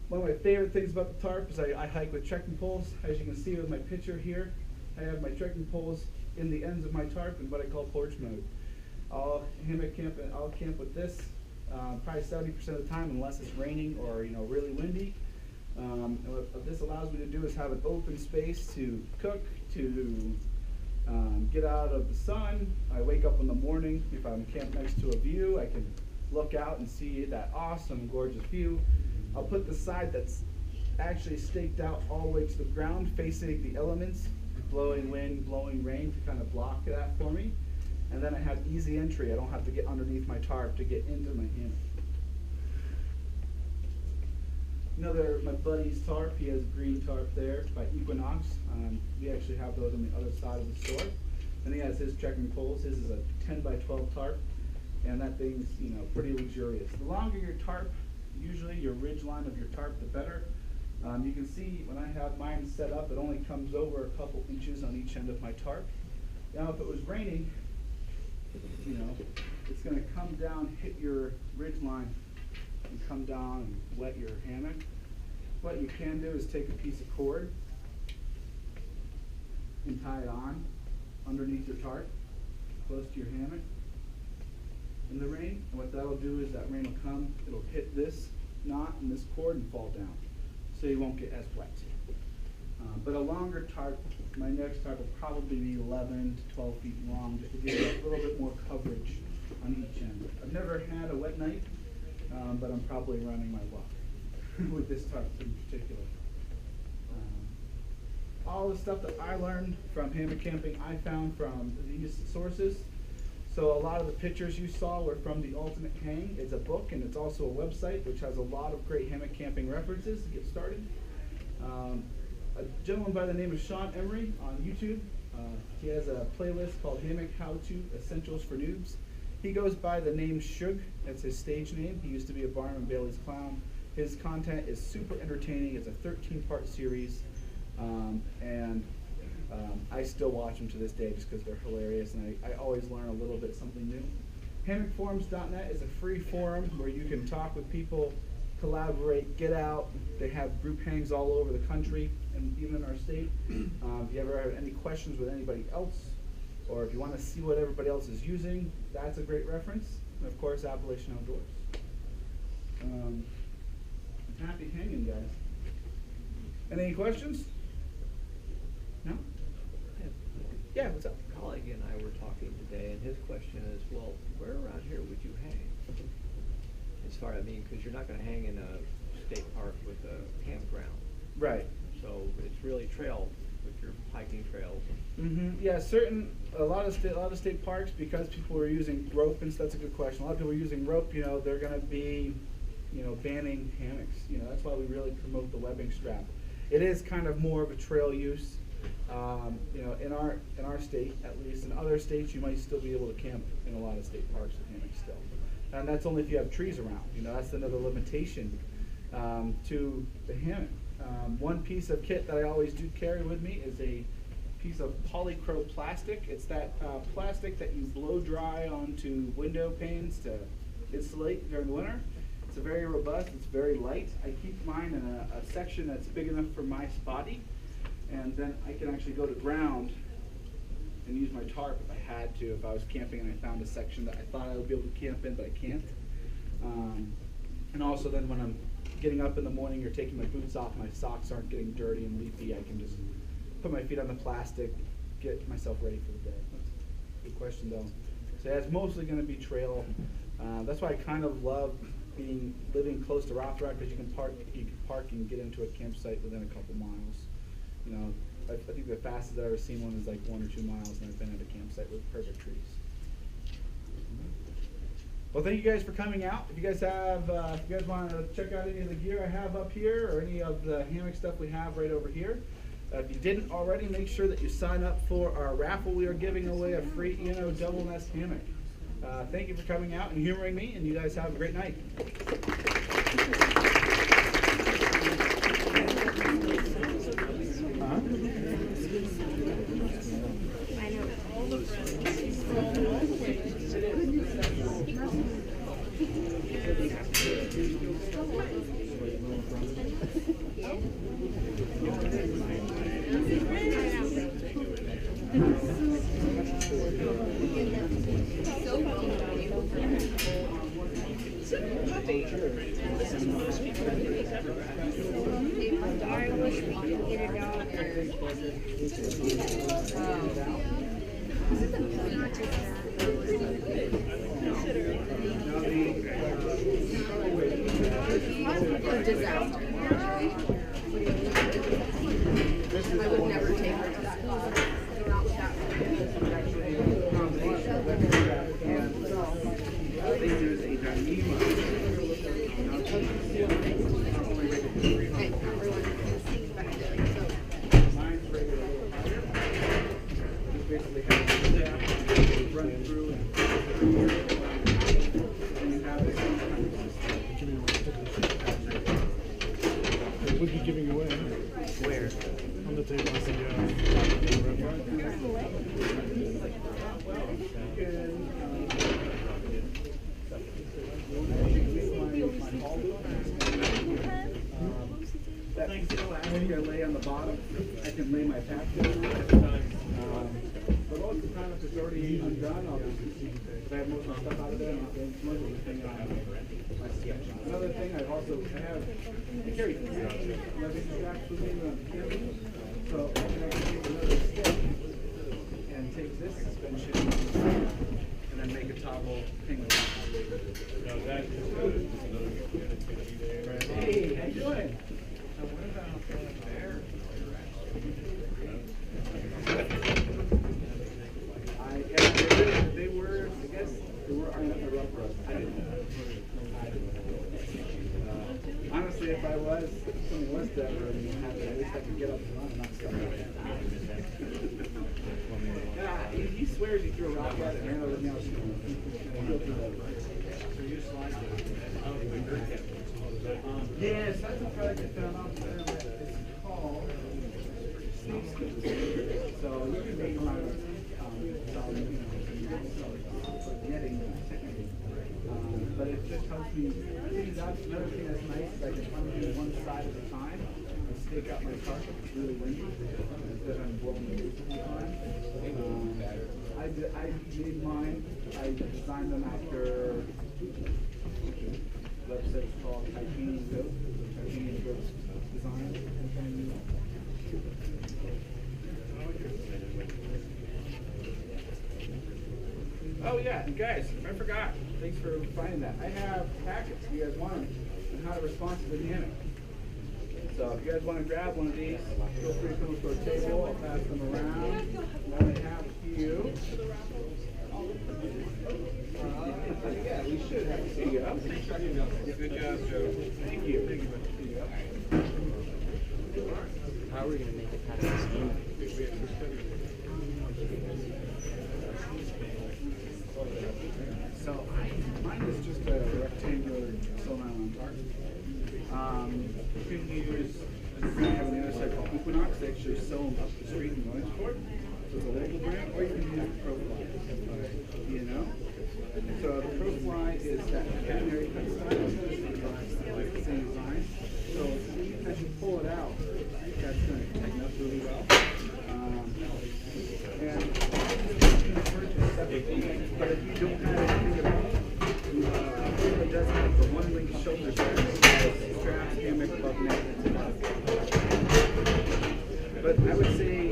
One of my favorite things about the tarp is I hike with trekking poles. As you can see with my picture here, I have my trekking poles in the ends of my tarp in what I call porch mode. I'll camp with this probably 70% of the time, unless it's raining or really windy. And what this allows me to do is have an open space to cook, to get out of the sun. I wake up in the morning. If I'm camped next to a view, I can look out and see that awesome, gorgeous view. I'll put the side that's actually staked out all the way to the ground, facing the elements, blowing wind, blowing rain, to kind of block that for me. And then I have easy entry. I don't have to get underneath my tarp to get into my hammock. Another, my buddy's tarp, he has a green tarp there by Equinox. We actually have those on the other side of the store. And he has his trekking poles. His is a 10 by 12 tarp, and that thing's pretty luxurious. The longer your tarp, usually your ridge line of your tarp, the better. You can see when I have mine set up, it only comes over a couple inches on each end of my tarp. Now if it was raining, it's going to come down, hit your ridge line, and come down and wet your hammock. What you can do is take a piece of cord and tie it on underneath your tarp, close to your hammock in the rain. And what that'll do is that rain will come, it'll hit this knot and this cord and fall down, so you won't get as wet. But a longer tarp, my next tarp will probably be 11 to 12 feet long, just to give it a little bit more coverage on each end. I've never had a wet night, but I'm probably running my luck with this tarp in particular. All the stuff that I learned from hammock camping, I found from these sources. So a lot of the pictures you saw were from The Ultimate Hang. It's a book, and it's also a website which has a lot of great hammock camping references to get started. A gentleman by the name of Sean Emery on YouTube. He has a playlist called Hammock How-To Essentials for Noobs. He goes by the name Shug. That's his stage name. He used to be a Barnum and Bailey's clown. His content is super entertaining. It's a 13-part series, and I still watch them to this day just because they're hilarious, and I always learn a little bit something new. HammockForums.net is a free forum where you can talk with people, collaborate, get out. They have group hangs all over the country and even in our state. If you ever have any questions with anybody else, or if you want to see what everybody else is using, that's a great reference. And of course, Appalachian Outdoors. Happy hanging, guys. Any questions? No? Yeah, what's up? A colleague and I were talking today, and his question is, well, where around here would you hang? As far, because you're not going to hang in a state park with a campground. Right. So it's really trail with your hiking trails. Yeah, a lot of state parks, because people are using rope, and so that's a good question. A lot of people are using rope. They're going to be, banning hammocks. That's why we really promote the webbing strap. It is kind of more of a trail use. In our state, at least. In other states, you might still be able to camp in a lot of state parks with hammocks still. And that's only if you have trees around. That's another limitation to the hammock. One piece of kit that I always do carry with me is a piece of polycro plastic. It's that plastic that you blow dry onto window panes to insulate during the winter. It's very robust, it's very light. I keep mine in a section that's big enough for my spotty, and then I can actually go to ground and use my tarp if I had to, if I was camping and I found a section that I thought I would be able to camp in, but I can't. And also then when I'm getting up in the morning or taking my boots off, my socks aren't getting dirty and leafy, I can just put my feet on the plastic, get myself ready for the day. That's a good question though. So yeah, it's mostly going to be trail. That's why I kind of love living close to Rock, because you can park and get into a campsite within a couple miles. I think the fastest I've ever seen one is like 1 or 2 miles, and I've been at a campsite with perfect trees. Well, thank you guys for coming out. If you guys want to check out any of the gear I have up here, or any of the hammock stuff we have right over here. If you didn't already, make sure that you sign up for our raffle. We are giving away a free double nest hammock. Thank you for coming out and humoring me, and you guys have a great night. I know. I wish we could get it out. A disaster. I would never take her to that class. They use a Dyneema. Okay, everyone. Mine's rated a little higher. Just basically has a tap, run through, and you have the same kind of system. It would be giving away. Where? On the table, I think, That elastic I lay on the bottom, I can lay my pack down. But most of the time, if it's already undone, I'll just, if I have most of the stuff out of there, I'm not going to much anything on my suspension. Another thing, I carry leather straps with me on camping, so I can actually take another stick and take this suspension and then make a toggle hang with that. Hey, how you doing? They were, I guess, they were on the rough road. I didn't know. Honestly, if I was, something was that road and you had it, at least I could get up and run and not stuck Yeah, he swears he threw a rock at it and ran over the house. Yes, that's a product I found out there. It's called so you can make them out of netting technically. But it just helps me. That's another thing that's nice is I can undo one side at a time and stake out my carpet. It's really windy instead of blowing the roof all the time. I made mine. I designed them after website called Titanium Goat. Titanium Goat's design. Oh yeah, and guys, I forgot. Thanks for finding that. I have packets if you guys want them on how to respond to the hammock. So if you guys want to grab one of these, feel free to come to our table. I'll pass them around. I only have a few. Yeah, we should have a few. Good job, Joe. Thank you. Thank you. How are we going to make it past this game? So mine is just a rectangular solenoid tarp. You can use, I have on the other side called Equinox. They actually sew them up the street in Williamsport. So it's a local brand, or you can use ProFly. You know? So the ProFly is that canary cut style. It's the same design. So as you pull it out, that's going to tighten up really well. And you can purchase separately, but if you don't have anything at all, it does have the one link shoulder straps, hammock, bug net, but I would say